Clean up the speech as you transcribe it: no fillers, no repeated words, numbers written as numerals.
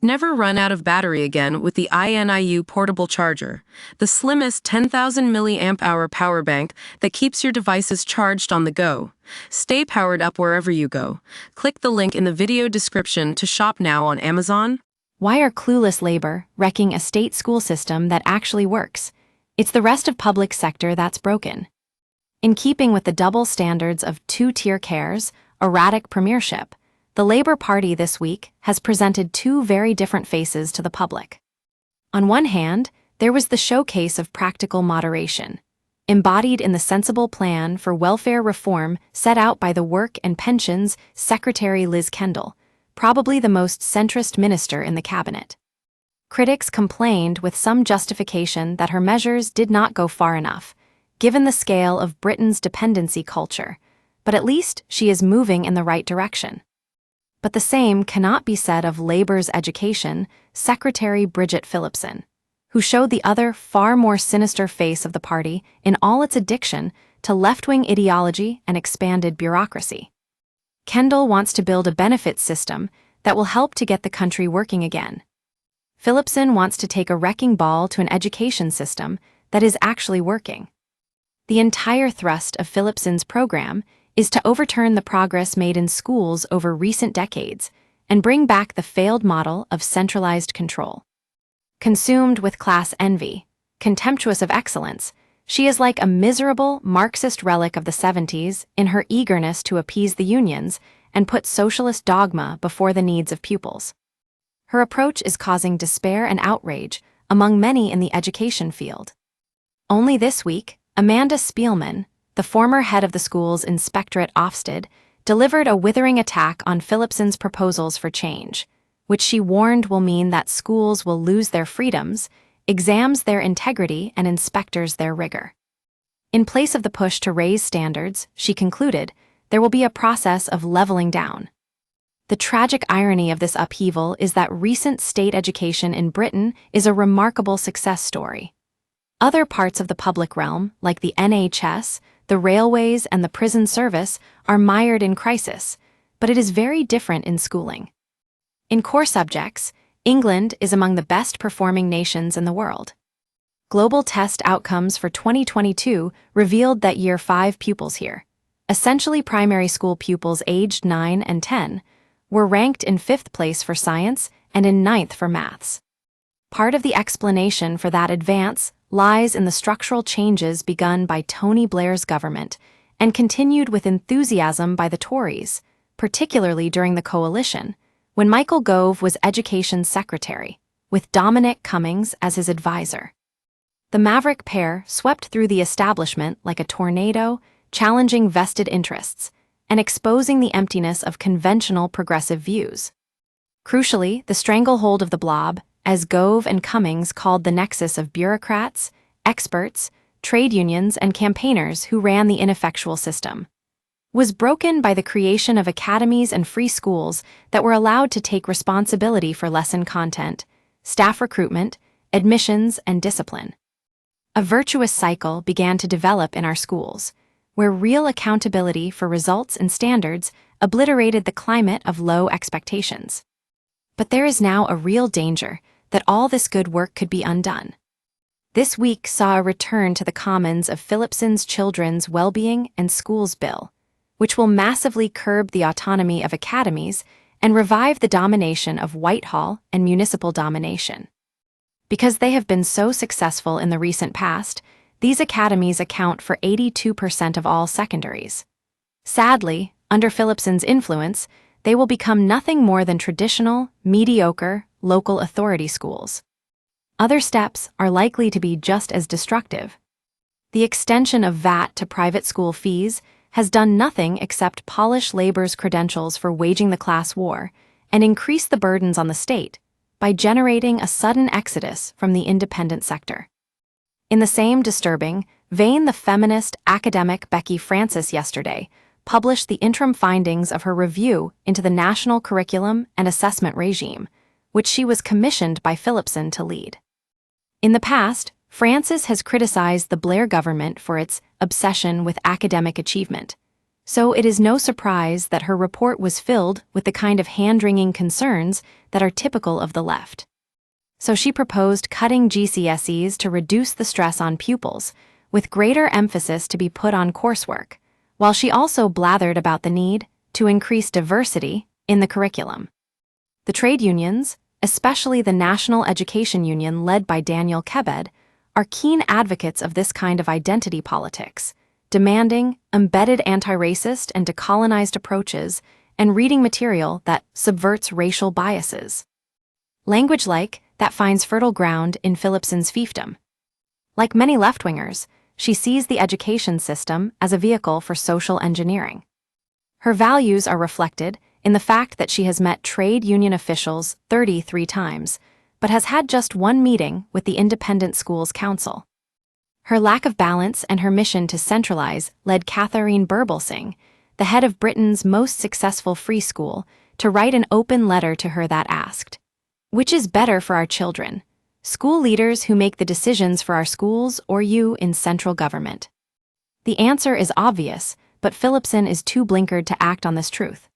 Never run out of battery again with the INIU portable charger, the slimmest 10,000 milliamp hour power bank that keeps your devices charged on the go. Stay powered up wherever you go. Click the link in the video description to shop now on Amazon. Why are clueless labor wrecking a state school system that actually works? It's the rest of public sector that's broken. In keeping with the double standards of two-tier cares, erratic premiership, the Labour Party this week has presented two very different faces to the public. On one hand, there was the showcase of practical moderation, embodied in the sensible plan for welfare reform set out by the Work and Pensions Secretary Liz Kendall, probably the most centrist minister in the cabinet. Critics complained with some justification that her measures did not go far enough, given the scale of Britain's dependency culture, but at least she is moving in the right direction. But the same cannot be said of Labour's Education Secretary Bridget Phillipson, who showed the other far more sinister face of the party in all its addiction to left-wing ideology and expanded bureaucracy. Kendall wants to build a benefits system that will help to get the country working again. Phillipson wants to take a wrecking ball to an education system that is actually working. The entire thrust of Phillipson's program is to overturn the progress made in schools over recent decades and bring back the failed model of centralized control. Consumed with class envy, contemptuous of excellence, she is like a miserable Marxist relic of the 70s in her eagerness to appease the unions and put socialist dogma before the needs of pupils. Her approach is causing despair and outrage among many in the education field. Only this week, Amanda Spielman, the former head of the school's inspectorate Ofsted, delivered a withering attack on Phillipson's proposals for change, which she warned will mean that schools will lose their freedoms, exams their integrity, and inspectors their rigor. In place of the push to raise standards, she concluded, there will be a process of leveling down. The tragic irony of this upheaval is that recent state education in Britain is a remarkable success story. Other parts of the public realm, like the NHS, the railways, and the prison service, are mired in crisis, but it is very different in schooling. In core subjects, England is among the best-performing nations in the world. Global test outcomes for 2022 revealed that Year 5 pupils here, essentially primary school pupils aged 9 and 10, were ranked in 5th place for science and in 9th for maths. Part of the explanation for that advance lies in the structural changes begun by Tony Blair's government and continued with enthusiasm by the Tories, particularly during the coalition, when Michael Gove was Education Secretary, with Dominic Cummings as his advisor. The maverick pair swept through the establishment like a tornado, challenging vested interests and exposing the emptiness of conventional progressive views. Crucially, the stranglehold of the blob, as Gove and Cummings called the nexus of bureaucrats, experts, trade unions, and campaigners who ran the ineffectual system, was broken by the creation of academies and free schools that were allowed to take responsibility for lesson content, staff recruitment, admissions, and discipline. A virtuous cycle began to develop in our schools, where real accountability for results and standards obliterated the climate of low expectations. But there is now a real danger that all this good work could be undone. This week saw a return to the Commons of Phillipson's Children's Wellbeing and Schools Bill, which will massively curb the autonomy of academies and revive the domination of Whitehall and municipal domination. Because they have been so successful in the recent past, these academies account for 82% of all secondaries. Sadly, under Phillipson's influence, they will become nothing more than traditional, mediocre, local authority schools. Other steps are likely to be just as destructive. The extension of VAT to private school fees has done nothing except polish Labour's credentials for waging the class war and increase the burdens on the state by generating a sudden exodus from the independent sector. In the same disturbing vein, the feminist academic Becky Francis yesterday published the interim findings of her review into the national curriculum and assessment regime, which she was commissioned by Phillipson to lead. In the past, Francis has criticized the Blair government for its obsession with academic achievement, So it is no surprise that her report was filled with the kind of hand-wringing concerns that are typical of the left. So she proposed cutting GCSEs to reduce the stress on pupils, with greater emphasis to be put on coursework, while she also blathered about the need to increase diversity in the curriculum. The trade unions, especially the National Education Union led by Daniel Kebed, are keen advocates of this kind of identity politics, demanding embedded anti-racist and decolonized approaches and reading material that subverts racial biases. Language like that finds fertile ground in Phillipson's fiefdom. Like many left-wingers, she sees the education system as a vehicle for social engineering. Her values are reflected in the fact that she has met trade union officials 33 times, but has had just one meeting with the Independent Schools Council. Her lack of balance and her mission to centralize led Catherine Burblesing, the head of Britain's most successful free school, to write an open letter to her that asked, "Which is better for our children, school leaders who make the decisions for our schools or you in central government?" The answer is obvious, but Phillipson is too blinkered to act on this truth.